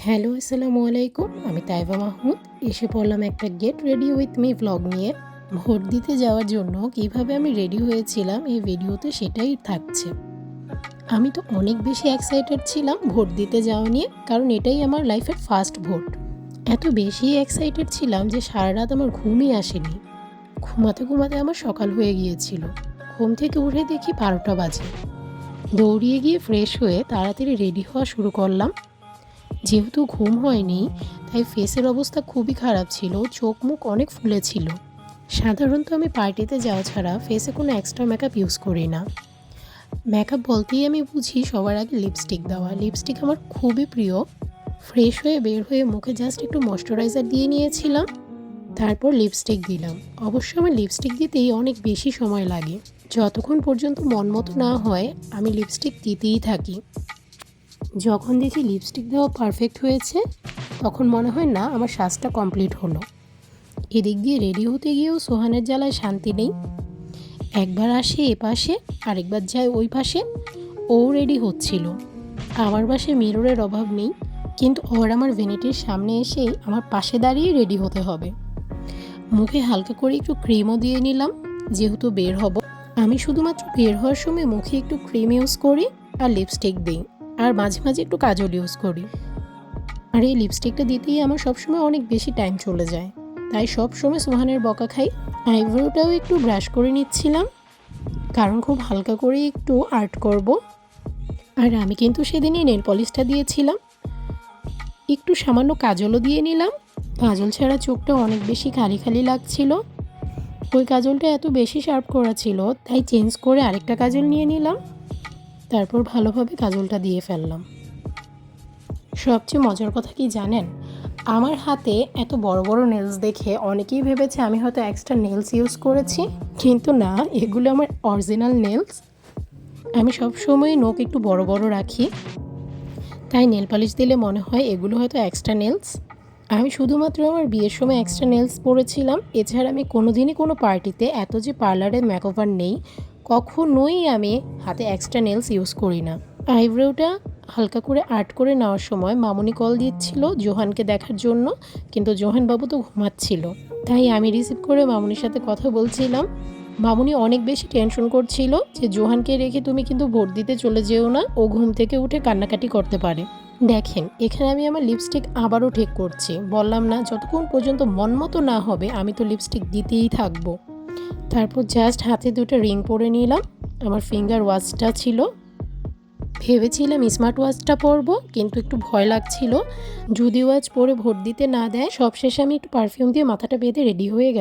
Hello, আসসালামু আলাইকুম। আমি তাইবা মাহমুদ। এসে পড়লাম একটা get ready with me vlog নিয়ে। ভোট দিতে যাওয়ার জন্য কিভাবে আমি রেডি হয়েছিলাম এই ভিডিওতে সেটাই থাকছে। আমি তো অনেক বেশি এক্সাইটেড ছিলাম ভোট দিতে যাওয়া নিয়ে, কারণ এটাই আমার লাইফের ফার্স্ট ভোট। এত বেশি এক্সাইটেড ছিলাম যে সারা রাত আমার ঘুমই আসেনি। ঘুমাতে ঘুমাতে আমার সকাল হয়ে গিয়েছিল। ঘুম থেকে উঠে দেখি 12টা বাজে। দৌড়িয়ে গিয়ে ফ্রেশ হয়ে তাড়াতাড়ি রেডি হওয়া শুরু করলাম। যেহেতু ঘুম হয়নি, তাই ফেসের অবস্থা খুবই খারাপ ছিল, চোখ মুখ অনেক ফুলেছিল। সাধারণত আমি পার্টিতে যাওয়া ছাড়া ফেসে কোনো এক্সট্রা মেকআপ ইউজ করি না। মেকআপ বলতেই আমি বুঝি সবার আগে লিপস্টিক দেওয়া। লিপস্টিক আমার খুবই প্রিয়। ফ্রেশ হয়ে বের হয়ে মুখে জাস্ট একটু ময়শ্চারাইজার দিয়ে নিয়েছিলাম, তারপর লিপস্টিক দিলাম। অবশ্য আমার লিপস্টিক দিতেই অনেক বেশি সময় লাগে। যতক্ষণ পর্যন্ত মন মতো না হয় আমি লিপস্টিক দিতেই থাকি। যখন দেখি লিপস্টিক দেওয়া পারফেক্ট হয়েছে, তখন মনে হয় না আমার সাজটা কমপ্লিট হলো। এদিক দিয়ে রেডি হতে গিয়েও সোহানের জ্বালায় শান্তি নেই। একবার আসে এ পাশে, আরেকবার যায় ওই পাশে। ও রেডি হচ্ছিল। আমার পাশে মিররের অভাব নেই, কিন্তু ওর আমার ভ্যানিটির সামনে এসে আমার পাশে দাঁড়িয়ে রেডি হতে হবে। মুখে হালকা করে একটু ক্রিমও দিয়ে নিলাম, যেহেতু বের হব। আমি শুধুমাত্র বের হওয়ার সময় মুখে একটু ক্রিম ইউজ করি আর লিপস্টিক দিই, আর মাঝে মাঝে একটু কাজল ইউজ করি। আর এই লিপস্টিকটা দিতেই আমার সবসময় অনেক বেশি টাইম চলে যায়, তাই সবসময় সোহানের বকা খাই। আইব্রোটাও একটু ব্রাশ করে নিচ্ছিলাম, কারণ খুব হালকা করে একটু আর্ট করব। আর আমি কিন্তু সেদিনই নেল পলিশটা দিয়েছিলাম। একটু সামান্য কাজলও দিয়ে নিলাম। কাজল ছাড়া চোখটা অনেক বেশি খালি খালি লাগছিল। ওই কাজলটা এত বেশি শার্প করা ছিল, তাই চেঞ্জ করে আরেকটা কাজল নিয়ে নিলাম। তারপর ভালোভাবে কাজলটা দিয়ে ফেললাম। সবচেয়ে মজার কথা কি জানেন, আমার হাতে এত বড় বড় নেলস দেখে অনেকেই ভেবেছে আমি হয়তো এক্সট্রা নেলস ইউজ করেছি, কিন্তু না, এগুলো আমার অরিজিনাল নেলস। আমি সবসময় নখ একটু বড় বড় রাখি, তাই নেল পালিশ দিলে মনে হয় এগুলো হয়তো এক্সট্রা নেলস। আমি শুধুমাত্র আমার বিয়ের সময় এক্সট্রা নেলস পরেছিলাম। এছাড়া আমি কোনোদিনই কোনো পার্টিতে, এত যে পার্লারে মেকওভার নেই, কখনোই আমি হাতে এক্সট্রা নেলস ইউজ করি না। আইব্রোটা হালকা করে আর্ট করে নেওয়ার সময় মামুনি কল দিচ্ছিল জোহানকে দেখার জন্য, কিন্তু জোহান বাবু তো ঘুমাচ্ছিল। তাই আমি রিসিভ করে মামুনির সাথে কথা বলছিলাম। মামুনি অনেক বেশি টেনশন করছিল যে জোহানকে রেখে তুমি কিন্তু ভোট দিতে চলে যেও না, ও ঘুম থেকে উঠে কান্নাকাটি করতে পারে। দেখেন, এখানে আমি আমার লিপস্টিক আবারও ঠিক করছি। বললাম না, যতক্ষণ পর্যন্ত মন মতো না হবে আমি তো লিপস্টিক দিতেই থাকবো। তারপর জাস্ট হাতে দুটো রিং পরে নিলাম। আমার ফিঙ্গার ওয়াচটা ছিল। ভেবেছিলাম স্মার্ট ওয়াচটা পরবো, কিন্তু একটু ভয় লাগছিল যদি ওয়াচ পরে ভোট দিতে না দেয়। সবশেষে আমি একটু পারফিউম দিয়ে মাথাটা বেঁধে রেডি হয়ে গেলাম।